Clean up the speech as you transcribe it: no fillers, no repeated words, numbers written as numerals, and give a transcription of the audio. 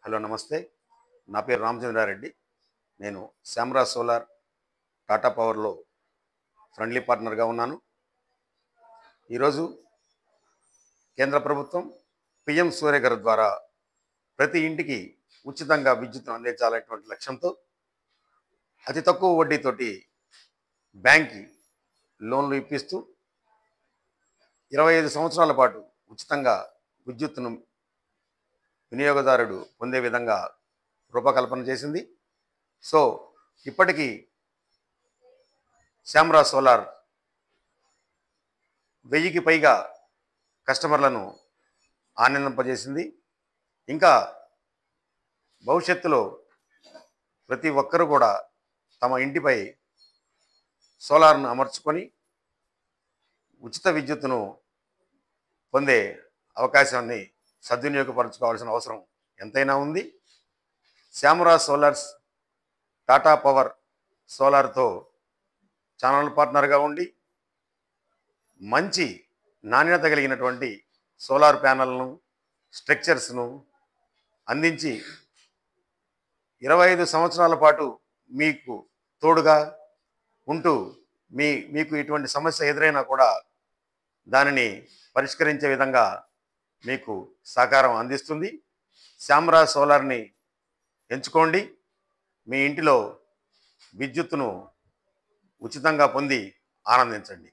Hello నమస్తే. నా పేరు రామచంద్రారెడ్డి. నేను శ్యామరాజ్ సోలార్ టాటా పవర్‌లో ఫ్రెండ్లీ పార్ట్నర్‌గా ఉన్నాను. ఈరోజు కేంద్ర ప్రభుత్వం పీఎం సూర్యఘర్ ద్వారా ప్రతి ఇంటికి ఉచితంగా విద్యుత్తును అందించాలనేటువంటి లక్ష్యంతో అతి తక్కువ వడ్డీతోటి బ్యాంక్‌కి లోన్లు ఇప్పిస్తూ 25 సంవత్సరాల పాటు ఉచితంగా విద్యుత్తును వినియోగదారుడు పొందే విధంగా రూపకల్పన చేసింది. సో ఇప్పటికీ శ్యామరాజ్ సోలార్ 1000కి పైగా కస్టమర్లను ఆనందింపజేసింది. ఇంకా భవిష్యత్తులో ప్రతి ఒక్కరూ కూడా తమ ఇంటిపై సోలార్ను అమర్చుకొని ఉచిత విద్యుత్తును పొందే అవకాశాన్ని సద్వినియోగపరచుకోవాల్సిన అవసరం ఎంతైనా ఉంది. Shyamraj solars Tata power సోలార్తో channel పార్ట్నర్గా ఉండి మంచి నాణ్యత కలిగినటువంటి సోలార్ ప్యానెల్ను స్ట్రక్చర్స్ను అందించి 25 సంవత్సరాల పాటు మీకు తోడుగా ఉంటూ మీకు ఇటువంటి సమస్య ఎదురైనా కూడా దానిని పరిష్కరించే విధంగా మీకు సహకారం అందిస్తుంది. శ్యామరాజ్ సోలార్ని ఎంచుకోండి. మీ ఇంటిలో విద్యుత్తును ఉచితంగా పొంది ఆనందించండి.